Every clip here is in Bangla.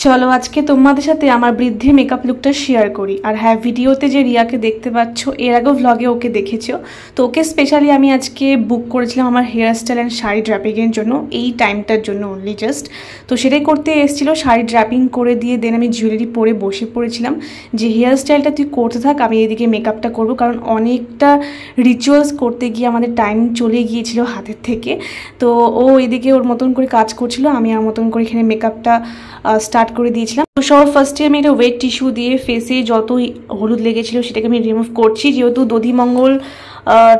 চলো আজকে তোমাদের সাথে আমার বৃদ্ধি মেকআপ লুকটা শেয়ার করি। আর হ্যাঁ, ভিডিওতে যে রিয়াকে দেখতে পাচ্ছ, এর আগেও ভ্লগে ওকে দেখেছো। তো ওকে স্পেশালি আমি আজকে বুক করেছিলাম আমার হেয়ার স্টাইল অ্যান্ড শাড়ি ড্র্যাপিংয়ের জন্য, এই টাইমটার জন্য অনলি জাস্ট। তো সেটাই করতে এসেছিলো, শাড়ি ড্র্যাপিং করে দিয়ে দেন আমি জুয়েলারি পরে বসে পড়েছিলাম যে হেয়ার স্টাইলটা তুই করতে থাক, আমি এদিকে মেকআপটা করবো। কারণ অনেকটা রিচুয়ালস করতে গিয়ে আমাদের টাইম চলে গিয়েছিল হাতের থেকে। তো ও এদিকে ওর মতন করে কাজ করছিল, আমি আমার মতন করে এখানে মেকআপটা স্টার্ট করে দিয়েছিলাম। তো সব ফার্স্টে আমি একটা ওয়েট টিস্যু দিয়ে ফেসে যত হলুদ লেগেছিল সেটাকে আমি রিমুভ করছি, যেহেতু দধিমঙ্গল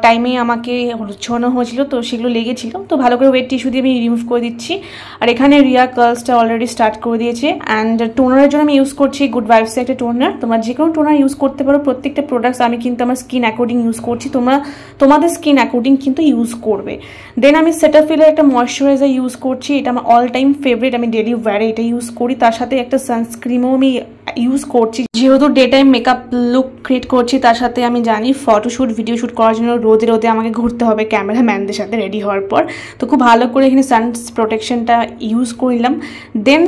টাইমে আমাকে হলুদ ছোঁয়ানো হয়েছিল, তো সেগুলো লেগেছিল। তো ভালো করে ওয়েট টিস্যু দিয়ে আমি রিমুভ করে দিচ্ছি। আর এখানে রিয়া কার্লসটা অলরেডি স্টার্ট করে দিয়েছে। অ্যান্ড টোনারের জন্য আমি ইউজ করছি গুড ভাইবসের একটা টোনার। তোমরা যে কোনো টোনার ইউজ করতে পারো, প্রত্যেকটা প্রোডাক্টস আমি কিন্তু আমার স্কিন অ্যাকর্ডিং ইউজ করছি, তোমরা তোমাদের স্কিন অ্যাকর্ডিং কিন্তু ইউজ করবে। দেন আমি সেটাফিলের একটা ময়শ্চারাইজার ইউজ করছি, এটা আমার অল টাইম ফেভারিট, আমি ডেলি ওয়্যারে এটা ইউজ করি। তার সাথে একটা সানস্ক্রিনও আমি ইউজ করছি, যেহেতু day time makeup look create করছি। তার সাথে আমি জানি ফটোশ্যুট ভিডিও শ্যুট করার জন্য রোদে রোদে আমাকে ঘুরতে হবে ক্যামেরাম্যানদের সাথে রেডি হওয়ার পর। তো খুব ভালো করে এখানে সান প্রোটেকশনটা ইউজ করলাম। দেন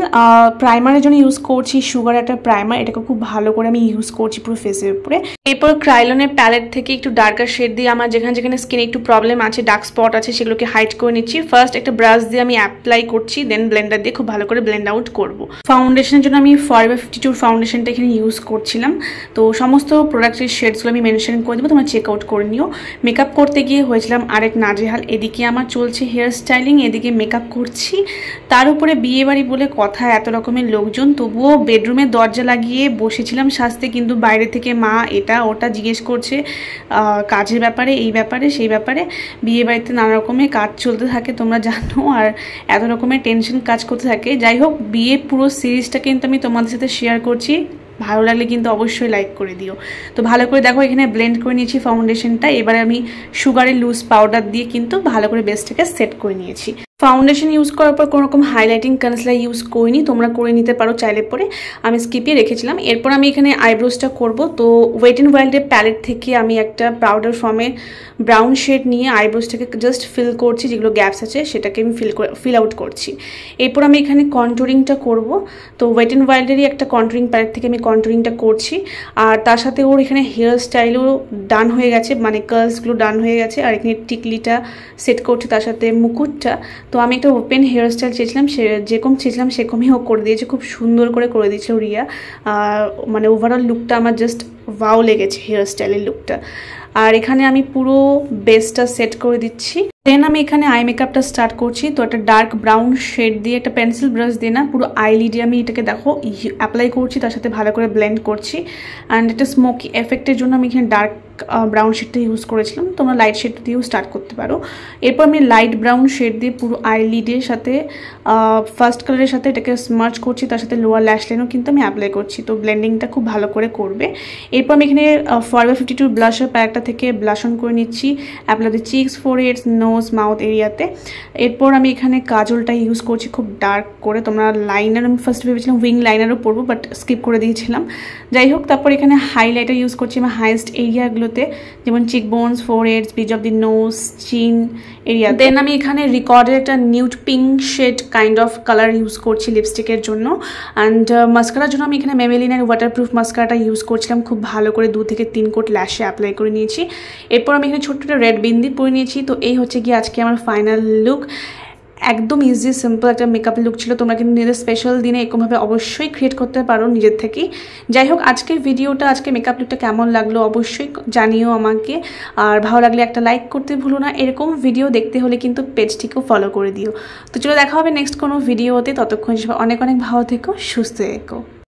প্রাইমারের জন্য ইউজ করছি সুগার একটা প্রাইমার, এটাকে খুব ভালো করে আমি ইউজ করছি পুরো ফেসের উপরে। এরপর ক্রাইলনের প্যালেট থেকে একটু ডার্কার শেড দিয়ে আমার যেখানে যেখানে স্কিনে একটু প্রবলেম আছে, ডার্ক স্পট আছে, সেগুলোকে হাইড করে নিচ্ছি। ফার্স্ট একটা ব্রাশ দিয়ে আমি অ্যাপ্লাই করছি, দেন ব্লেন্ডার দিয়ে খুব ভালো করে ব্লেন্ড আউট করবো। ফাউন্ডেশনের জন্য আমি ফরএভার 52 ফাউন্ডেশনটা এখানে ইউজ করছিলাম। তো সমস্ত প্রোডাক্টের শেডসগুলো আমি মেনশন করে দেবো, তোমরা চেক আউট করে নিও। মেকআপ করতে গিয়ে হয়েছিলাম আরেক নাজেহাল। এদিকে আমার চলছে হেয়ার স্টাইলিং, এদিকে মেকআপ করছি, তার উপরে বিয়ে বাড়ি বলে কথা, এত রকমের লোকজন। তবুও বেডরুমে দরজা লাগিয়ে বসেছিলাম সাজতে, কিন্তু বাইরে থেকে মা এটা ওটা জিজ্ঞেস করছে কাজের ব্যাপারে, এই ব্যাপারে সেই ব্যাপারে। বিয়ে বাড়িতে নানা রকমের কাজ চলতে থাকে তোমরা জানো, আর এত রকমের টেনশন কাজ করতে থাকে। যাই হোক, বিয়ে পুরো সিরিজটা কিন্তু আমি তোমাদের সাথে শেয়ার করছি, ভালো লাগলে কিন্তু অবশ্যই লাইক করে দিও। তো ভালো করে দেখো এখানে ব্লেন্ড করে নিয়েছি ফাউন্ডেশনটা। এবারে আমি সুগারের লুজ পাউডার দিয়ে কিন্তু ভালো করে বেসটাকে সেট করে নিয়েছি। ফাউন্ডেশন ইউজ করার পর কোনো রকম হাইলাইটিং কনসিলার ইউজ করিনি, তোমরা করে নিতে পারো চাইলে পরে, আমি স্কিপিয়ে রেখেছিলাম। এরপর আমি এখানে আইব্রোসটা করব। তো ওয়েট অ্যান্ড ওয়াইল্ডের প্যালেট থেকে আমি একটা পাউডার ফর্মে ব্রাউন শেড নিয়ে আইব্রোসটাকে জাস্ট ফিল করছি, যেগুলো গ্যাপস আছে সেটাকে আমি ফিল আউট করছি। এরপর আমি এখানে কন্টুরিংটা করব। তো ওয়েট অ্যান্ড ওয়াইল্ডেরই একটা কন্টুরিং প্যালেট থেকে আমি কন্টুরিংটা করছি। আর তার সাথে ওর এখানে হেয়ার স্টাইলও ডান হয়ে গেছে, মানে কার্লসগুলো ডান হয়ে গেছে। আর এখানে টিকলিটা সেট করছি, তার সাথে মুকুটটা। তো আমি একটা ওপেন হেয়ার স্টাইল চেয়েছিলাম, যেরকম চেয়েছিলাম সেরকমই ও করে দিয়েছে, খুব সুন্দর করে দিয়েছিল রিয়া। মানে ওভারঅল লুকটা আমার জাস্ট ওয়াও লেগেছে হেয়ার স্টাইলের লুকটা। আর এখানে আমি পুরো বেসটা সেট করে দিচ্ছি। দেন আমি এখানে আই মেকআপটা স্টার্ট করছি। তো একটা ডার্ক ব্রাউন শেড দিয়ে একটা পেন্সিল ব্রাশ দিয়ে না, পুরো আইলিডে আমি এটাকে দেখো অ্যাপ্লাই করছি, তার সাথে ভালো করে ব্লেন্ড করছি। অ্যান্ড একটা স্মোকি এফেক্টের জন্য আমি এখানে ডার্ক ব্রাউন শেডটা ইউজ করেছিলাম, তোমরা লাইট শেড দিয়েও স্টার্ট করতে পারো। এরপর আমি লাইট ব্রাউন শেড দিয়ে পুরো আইলিডের সাথে ফার্স্ট কালারের সাথে এটাকে স্মার্চ করছি, তার সাথে লোয়ার ল্যাশ লাইনও কিন্তু আমি অ্যাপ্লাই করছি। তো ব্লেন্ডিংটা খুব ভালো করে করবে। এরপর আমি এখানে ফরএভার 52 ব্লাশার প্যাকটা থেকে ব্লাশ অন করে নিচ্ছি, apply the cheeks, foreheads, nose, mouth এরিয়াতে। এরপর আমি এখানে কাজলটা ইউজ করছি খুব ডার্ক করে। তোমরা লাইনার, আমি ফার্স্ট ভেবেছিলাম উইং লাইনারও পরবো, বাট স্কিপ করে দিয়েছিলাম। যাই হোক, তারপর এখানে হাইলাইটার ইউজ করছি আমার হাইয়েস্ট এরিয়াগুলোতে, যেমন cheek bones, foreheads, bridge of the nose, chin area. Then আমি এখানে রিকর্ডের একটা nude pink shade kind of colour use করছি লিপস্টিকের জন্য। অ্যান্ড মাস্কারার জন্য আমি এখানে মেবেলিনের ওয়াটারপ্রুফ মাস্কারাটা ইউজ করছিলাম, খুব ভালো করে 2 থেকে 3 কোট ল্যাশে অ্যাপ্লাই করে নিয়েছি। এরপর আমি এখানে ছোট্ট একটা রেড বিন্দি পরে নিয়েছি। তো এই হচ্ছে গিয়ে আজকে আমার ফাইনাল লুক। একদম ইজি সিম্পল একটা মেকআপ লুক ছিল, তোমরা কিন্তু নিজেদের স্পেশাল দিনে এরকমভাবে অবশ্যই ক্রিয়েট করতে পারো নিজের থেকেই। যাই হোক, আজকের ভিডিওটা, আজকে মেকআপ লুকটা কেমন লাগলো অবশ্যই জানিও আমাকে। আর ভালো লাগলে একটা লাইক করতে ভুলো না। এরকম ভিডিও দেখতে হলে কিন্তু পেজটিকেও ফলো করে দিও। তো চলো দেখা হবে নেক্সট কোনো ভিডিওতে, ততক্ষণ অনেক অনেক ভালো থেকো, সুস্থ থেকো।